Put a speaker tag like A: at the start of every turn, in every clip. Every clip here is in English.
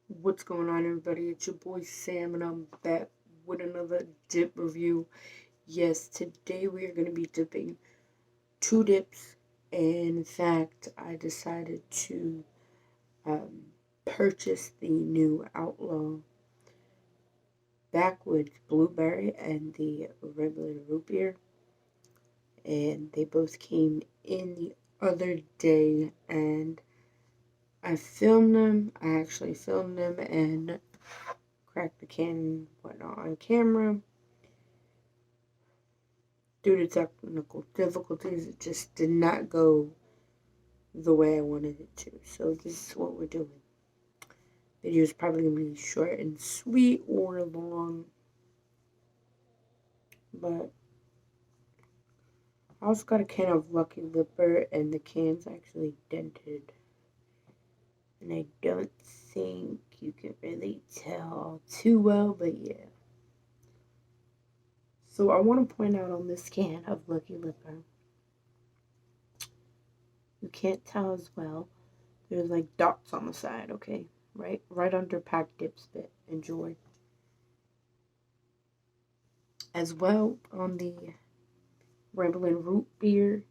A: What's going on, everybody? It's your boy Sam, and I'm back with another dip review. Yes, today we are going to be dipping two dips, and in fact, I decided to um, purchase the new Outlaw Backwoods Blueberry and the Ramblin Root beer, and they both came in the other day, and I filmed them. I actually filmed them and cracked the can and whatnot on camera. Due to technical difficulties, it just did not go the way I wanted it to. So this is what we're doing. Video is probably going to be short and sweet or long, but I also got a can of Lucky Lipper, and the can's actually dented. And I don't think you can really tell too well, but yeah. So I want to point out on this can of Lucky Lipper, you can't tell as well. There's like dots on the side, okay? Right under packed dip spit. Enjoy. As well on the Ramblin Root beer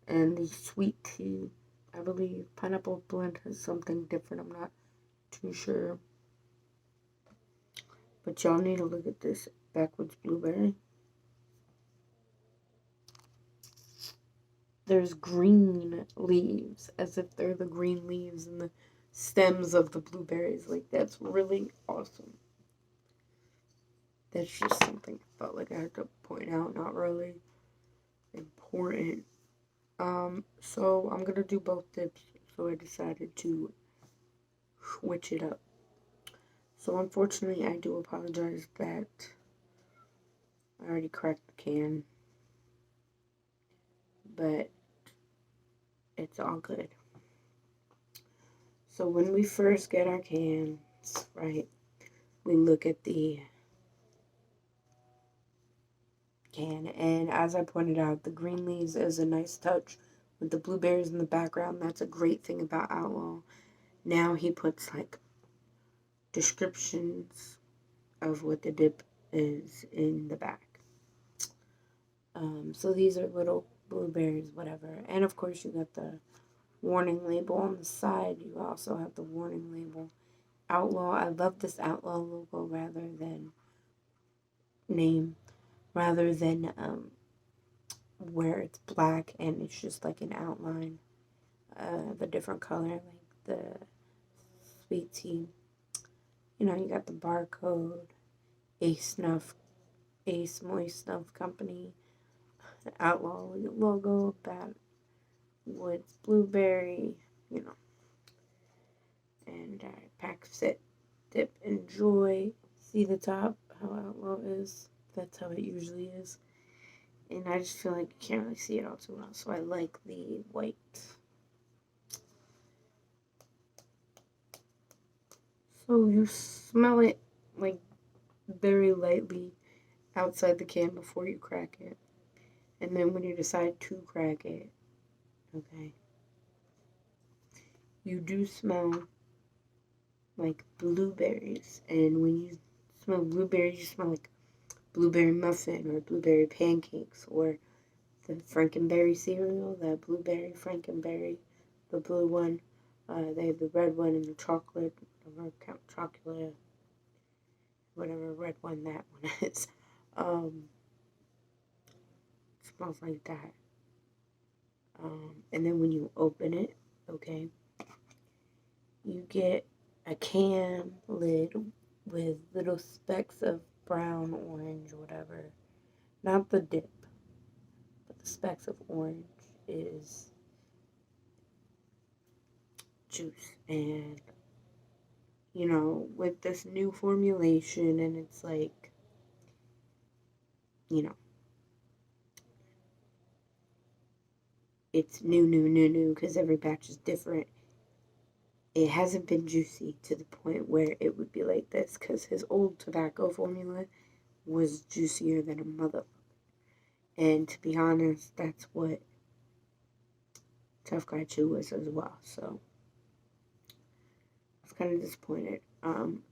A: and the sweet tea. I believe Pineapple Blend has something different. I'm not too sure. But y'all need to look at this Backwoods Blueberry. There's green leaves, as if they're the green leaves and the stems of the blueberries. Like, that's really awesome. That's just something I felt like I had to point out. Not really important. So I'm gonna do both dips. So I decided to switch it up. So unfortunately, I do apologize that I already cracked the can, but it's all good. So when we first get our cans, right, we look at the can, and as I pointed out, the green leaves is a nice touch with the blueberries in the background. That's a great thing about Outlaw. Now he puts like descriptions of what the dip is in the back. So these are little blueberries, whatever. And of course, you got the warning label on the side. You also have the warning label. Outlaw. I love this Outlaw logo name, rather than where it's black and it's just like an outline of a different color, like the sweet tea. You know, you got the barcode, Ace Moist Snuff Company, the Outlaw logo, Backwoods Blueberry, you know, and pack, sit, dip, enjoy. See the top, how Outlaw is. That's how it usually is. And I just feel like you can't really see it all too well, so I like the white. So you smell it like very lightly outside the can before you crack it. And then when you decide to crack it, okay, you do smell like blueberries. And when you smell blueberries, you smell like blueberry muffin or blueberry pancakes or the Frankenberry cereal, that blueberry Frankenberry, the blue one. They have the red one and the chocolate, chocolate, whatever red one that one is. Um, smells like that. And then when you open it, okay, you get a can lid with little specks of brown, orange, whatever. Not the dip, but the specks of orange is juice. And, you know, with this new formulation, and it's like, you know, it's new, because every batch is different. It hasn't been juicy to the point where it would be like this, because his old tobacco formula was juicier than a mother. And to be honest, that's what Tough Guy Chew was as well. So was kind of disappointed.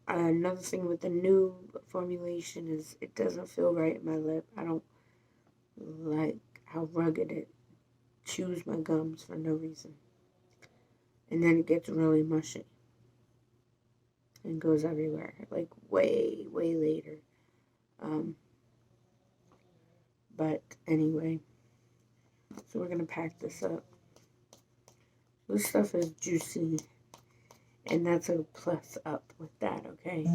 A: Another thing with the new formulation is it doesn't feel right in my lip. I don't like how rugged it chews my gums for no reason. And then it gets really mushy and goes everywhere, like way, way later. But anyway, so we're gonna pack this up. This stuff is juicy, and that's a plus up with that, okay?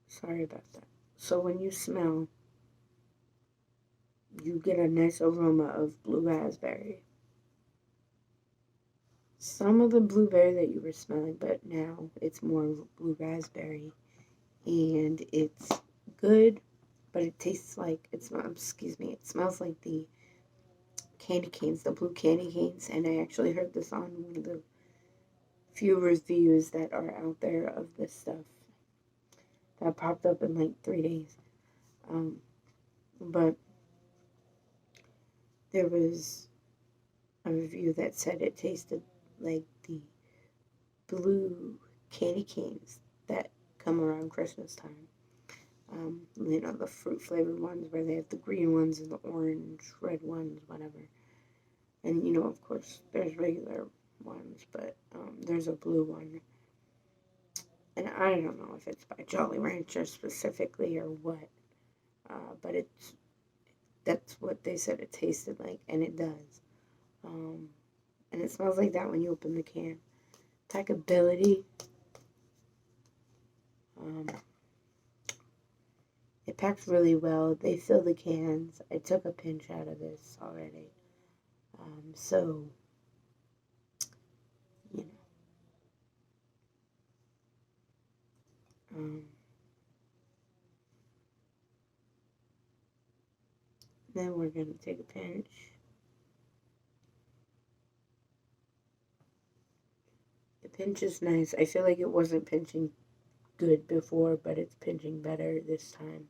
A: Sorry about that. So when you smell, you get a nice aroma of blue raspberry. Some of the blueberry that you were smelling, but now it's more blue raspberry, and it's good, but it tastes like, it smells like the candy canes, the blue candy canes, and I actually heard this on one of the few reviews that are out there of this stuff that popped up in like 3 days. But there was a review that said it tasted like the blue candy canes that come around Christmas time. The fruit flavored ones where they have the green ones and the orange, red ones, whatever. And, of course, there's regular ones, but there's a blue one. And I don't know if it's by Jolly Rancher specifically or what, but that's what they said it tasted like, and it does. And it smells like that when you open the can. Packability. It packs really well. They fill the cans. I took a pinch out of this already. So, then we're going to take a pinch. The pinch is nice. I feel like it wasn't pinching good before, but it's pinching better this time.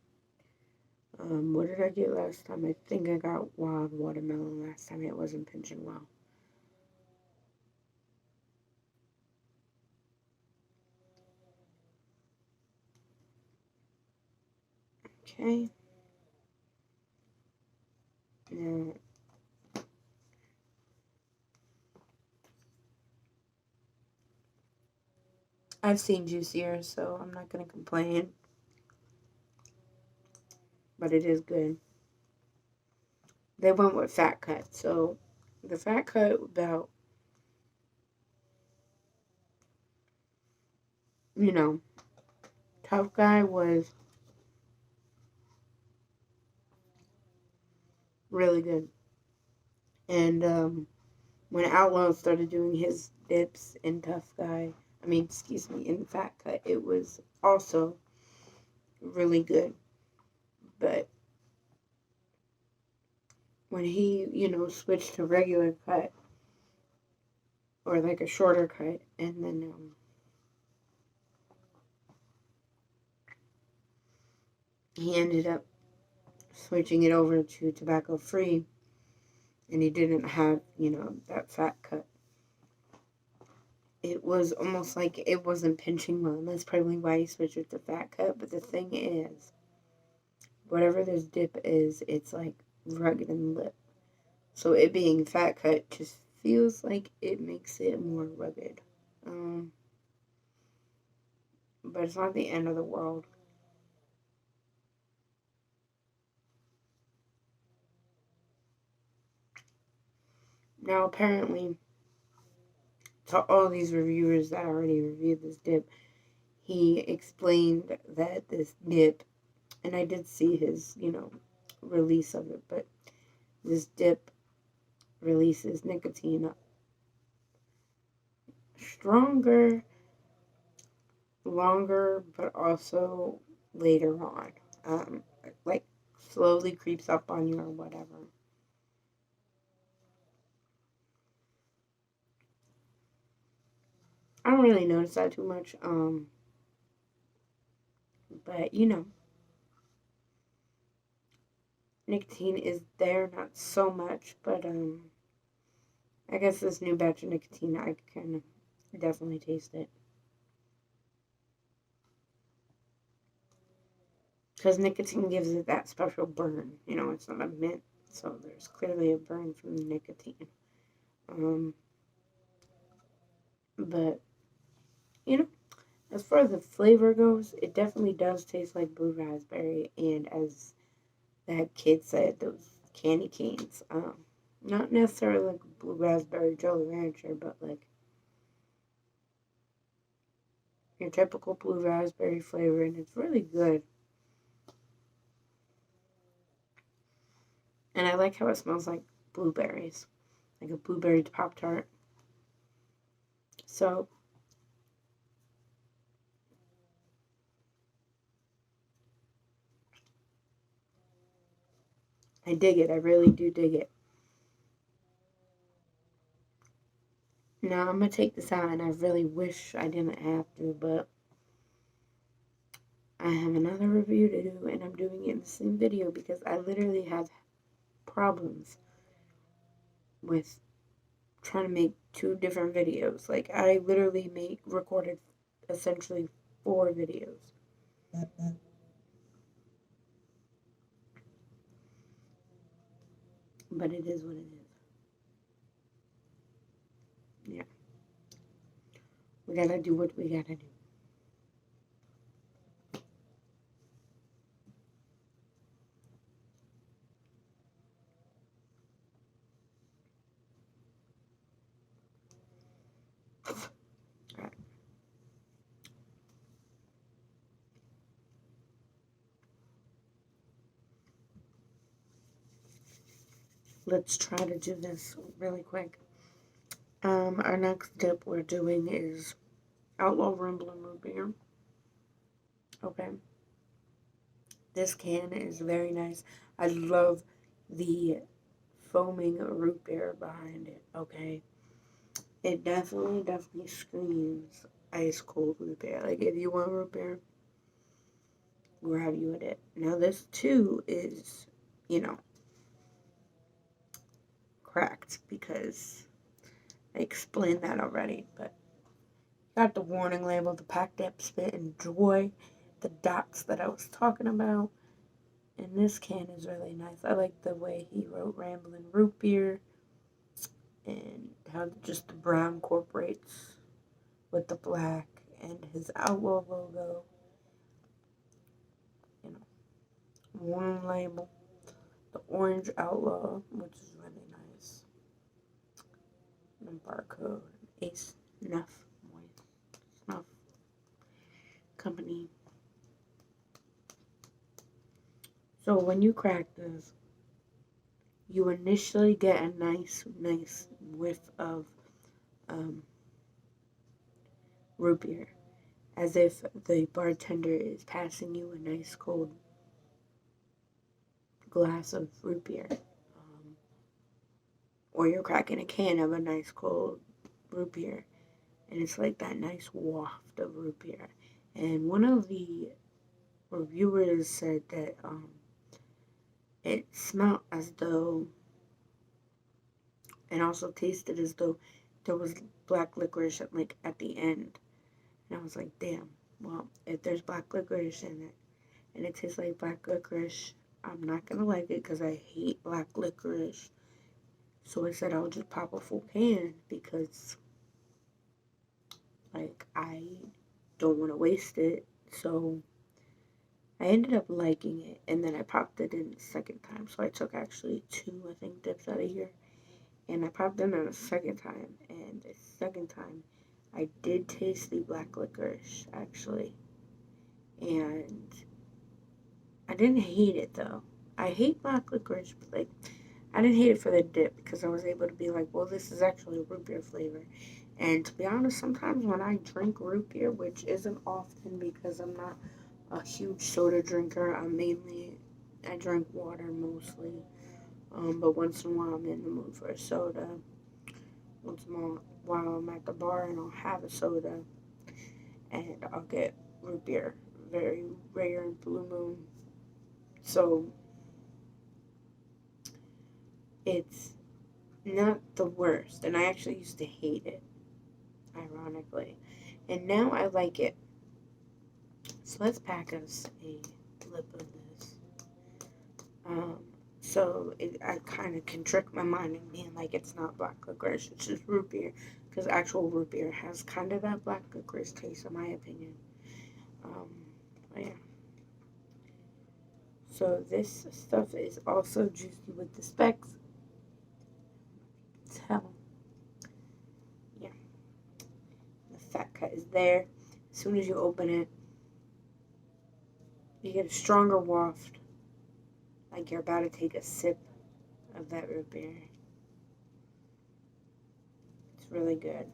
A: What did I get last time? I think I got wild watermelon last time. It wasn't pinching well. Okay. Now, I've seen juicier, so I'm not going to complain. But it is good. They went with fat cut, so the fat cut about, Tough Guy was really good. And when Outlaw started doing his dips in in Fat Cut, it was also really good. But when he, switched to regular cut, or like a shorter cut, and then he ended up switching it over to tobacco free, and he didn't have, that fat cut. It was almost like it wasn't pinching well, and that's probably why he switched it to fat cut. But the thing is, whatever this dip is, it's like rugged in the lip. So it being fat cut just feels like it makes it more rugged. But it's not the end of the world. Now, apparently, to all these reviewers that already reviewed this dip, he explained that this dip, and I did see his, release of it, but this dip releases nicotine stronger, longer, but also later on. Like slowly creeps up on you or whatever. I don't really notice that too much. But nicotine is there, not so much, but I guess this new batch of nicotine, I can definitely taste it. Because nicotine gives it that special burn. You know, it's not a mint, so there's clearly a burn from the nicotine. But, you know, as far as the flavor goes, it definitely does taste like blue raspberry. And as that kid said, those candy canes, not necessarily like blue raspberry Jolly Rancher, but like your typical blue raspberry flavor, and it's really good. And I like how it smells like blueberries, like a blueberry Pop Tart. So I dig it. I really do dig it. Now I'm gonna take this out, and I really wish I didn't have to, but I have another review to do, and I'm doing it in the same video because I literally have problems with trying to make two different videos. Like I literally recorded essentially 4 videos. But it is what it is. Yeah. We gotta do what we gotta do. Alright. Let's try to do this really quick. Our next dip we're doing is Outlaw Ramblin Root beer. Okay. This can is very nice. I love the foaming root beer behind it. Okay. It definitely screams ice cold root beer. Like if you want root beer, we'll have you with it. Now this too is, you know, cracked because I explained that already, but got the warning label, the packed up spit, enjoy the dots that I was talking about. And this can is really nice. I like the way he wrote Ramblin' Root Beer and how just the brown incorporates with the black and his Outlaw logo. You know, warning label, the orange Outlaw, which is really nice. And barcode, Ace Snuff, Snuff Company. So when you crack this, you initially get a nice whiff of root beer, as if the bartender is passing you a nice cold glass of root beer. Or you're cracking a can of a nice cold root beer, and it's like that nice waft of root beer. And one of the reviewers said that it smelled as though, and also tasted as though there was black licorice at the end. And I was like, damn, well, if there's black licorice in it, and it tastes like black licorice, I'm not gonna like it because I hate black licorice. So I said I'll just pop a full can because, like, I don't want to waste it. So I ended up liking it, and then I popped it in the second time. So I took actually 2, I think, dips out of here, and I popped them in a second time. And the second time, I did taste the black licorice, actually. And I didn't hate it, though. I hate black licorice, but, like, I didn't hate it for the dip because I was able to be like, well, this is actually a root beer flavor. And to be honest, sometimes when I drink root beer, which isn't often because I'm not a huge soda drinker, I drink water mostly. But once in a while I'm in the mood for a soda. Once in a while I'm at the bar and I'll have a soda and I'll get root beer. Very rare in Blue Moon. So it's not the worst. And I actually used to hate it, ironically. And now I like it. So let's pack us a flip of this. So I kind of can trick my mind in being like it's not black licorice, it's just root beer, because actual root beer has kind of that black licorice taste, in my opinion. But yeah. So this stuff is also juicy with the specks. So yeah, the fat cut is there. As soon as you open it, you get a stronger waft, like you're about to take a sip of that root beer. It's really good.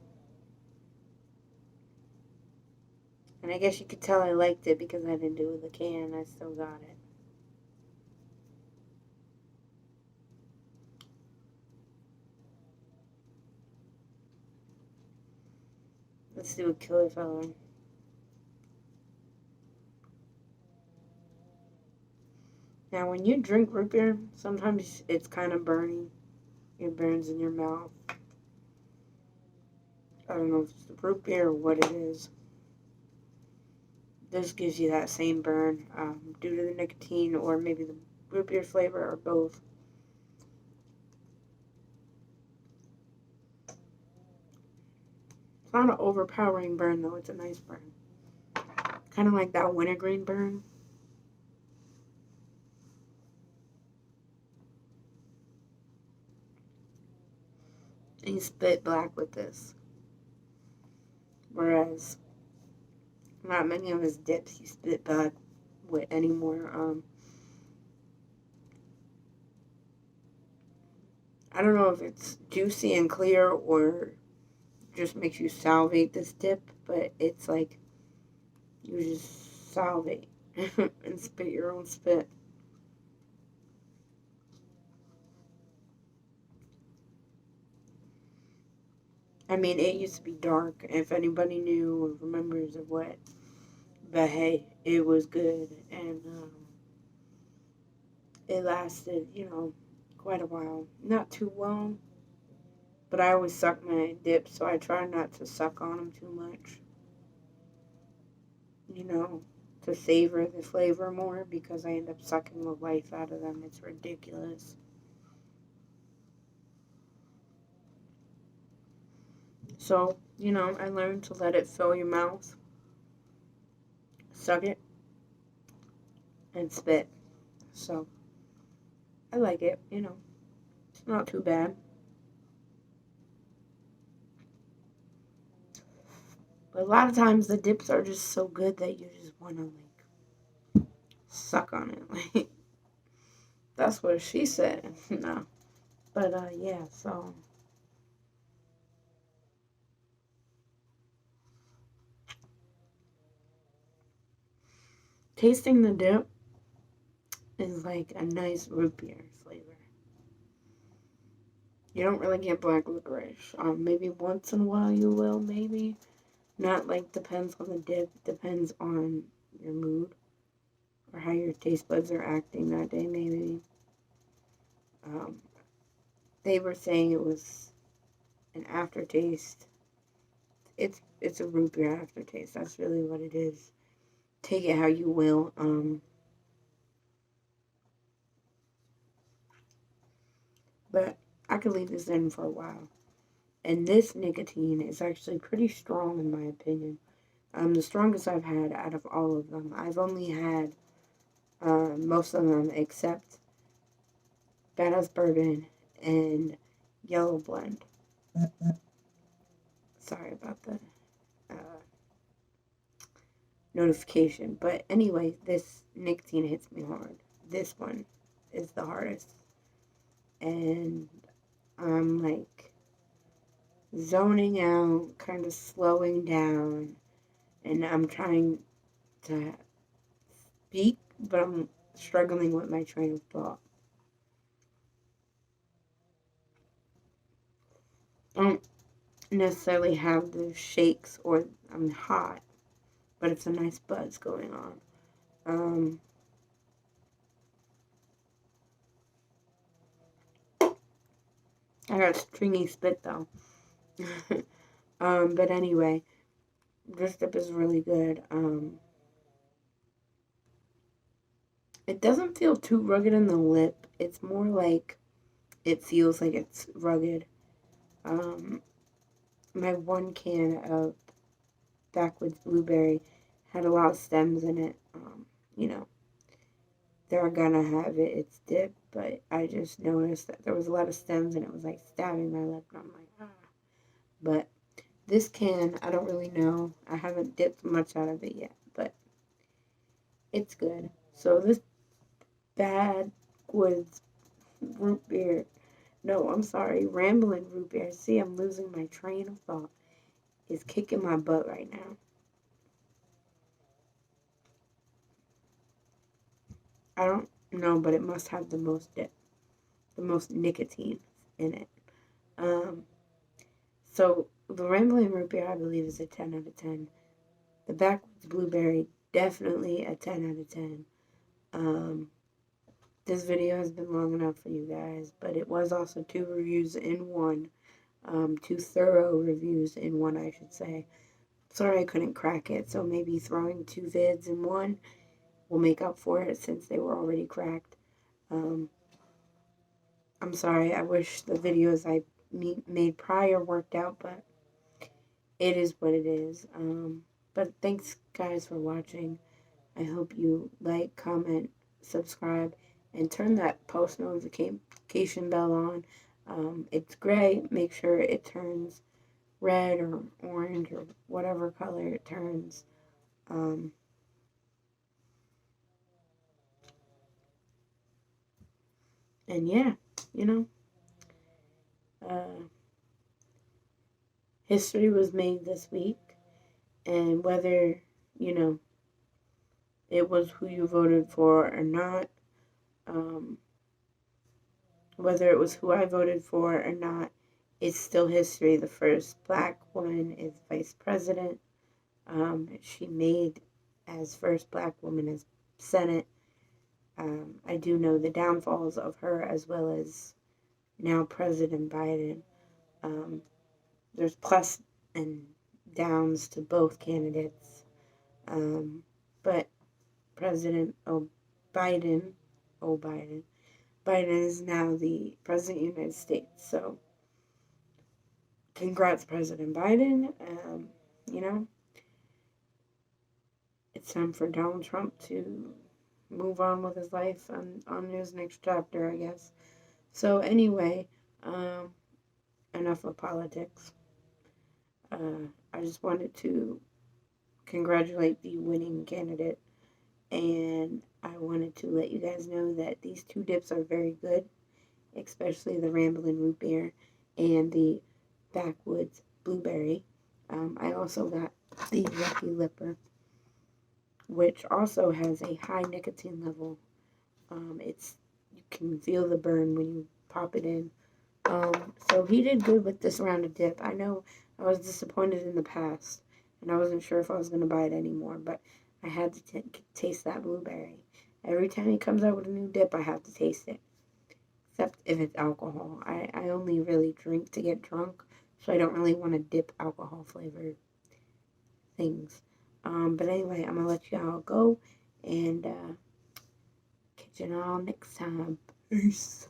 A: And I guess you could tell I liked it because I didn't do it with a can. I still got it. Let's do a killer fellow. Now, when you drink root beer, sometimes it's kind of burning. It burns in your mouth. I don't know if it's the root beer or what it is. This gives you that same burn due to the nicotine or maybe the root beer flavor or both. It's not an overpowering burn though, it's a nice burn. Kind of like that wintergreen burn. And you spit black with this. Whereas not many of his dips you spit black with anymore. I don't know if it's juicy and clear or just makes you salivate this dip, but it's like you just salivate and spit your own spit. I mean, it used to be dark, if anybody knew or remembers of what, but hey, it was good, and it lasted, quite a while. Not too long, but I always suck my dips, so I try not to suck on them too much, to savor the flavor more, because I end up sucking the life out of them. It's ridiculous. So, I learned to let it fill your mouth, suck it, and spit. So, I like it, It's not too bad. But a lot of times the dips are just so good that you just want to, suck on it. Like, that's what she said. No. But, yeah, so. Tasting the dip is like a nice root beer flavor. You don't really get black licorice. Maybe once in a while you will, maybe. Not like depends on the dip. Depends on your mood or how your taste buds are acting that day, maybe. Um, they were saying it was an aftertaste. It's a root beer aftertaste. That's really what it is. Take it how you will. But I could leave this in for a while. And this nicotine is actually pretty strong in my opinion. The strongest I've had out of all of them. I've only had most of them except Badass Bourbon and Yellow Blend. Sorry about the notification. But anyway, this nicotine hits me hard. This one is the hardest. And I'm like zoning out, kind of slowing down. And I'm trying to speak, but I'm struggling with my train of thought. I don't necessarily have the shakes or I'm hot, but it's a nice buzz going on. I got stringy spit though. But anyway, this dip is really good. It doesn't feel too rugged in the lip. It's more like it feels like it's rugged. Um, my one can of Backwoods Blueberry had a lot of stems in it. You know, they're gonna have its dip, but I just noticed that there was a lot of stems and it was like stabbing my lip, and I'm like, ah. But this can, I don't really know. I haven't dipped much out of it yet, but it's good. So this Backwoods root beer, no, I'm sorry, Ramblin' Root Beer. See, I'm losing my train of thought. Is kicking my butt right now. I don't know, but it must have the most dip, the most nicotine in it. Um, so the Rambling Root Beer, I believe, is a 10 out of 10. The Backwoods Blueberry, definitely a 10 out of 10. Um, this video has been long enough for you guys, but it was also 2 reviews in one. 2 thorough reviews in one, I should say. Sorry I couldn't crack it, so maybe throwing 2 vids in one will make up for it since they were already cracked. Um, I'm sorry, I wish the videos I made prior worked out, but it is what it is. But thanks, guys, for watching. I hope you like, comment, subscribe, and turn that post notification bell on. It's gray. Make sure it turns red or orange or whatever color it turns. Um, and yeah, you know, uh, history was made this week, and whether, you know, it was who you voted for or not, um, whether it was who I voted for or not, it's still history. The first black woman is vice president. She made as first black woman as Senate. I do know the downfalls of her as well as now President Biden. Um, there's plus and downs to both candidates. But President Biden, oh Biden, Biden is now the President of the United States. So, congrats, President Biden. You know, it's time for Donald Trump to move on with his life on his next chapter, I guess. So, anyway, enough of politics. I just wanted to congratulate the winning candidate, and I wanted to let you guys know that these 2 dips are very good, especially the Ramblin' Root Beer and the Backwoods Blueberry. I also got the Lucky Lipper, which also has a high nicotine level. It's you can feel the burn when you pop it in. So he did good with this round of dip. I know I was disappointed in the past, and I wasn't sure if I was going to buy it anymore, but I had to taste that blueberry. Every time he comes out with a new dip, I have to taste it. Except if it's alcohol. I only really drink to get drunk, so I don't really want to dip alcohol flavored things. But anyway, I'm going to let y'all go, and catch you all next time. Peace.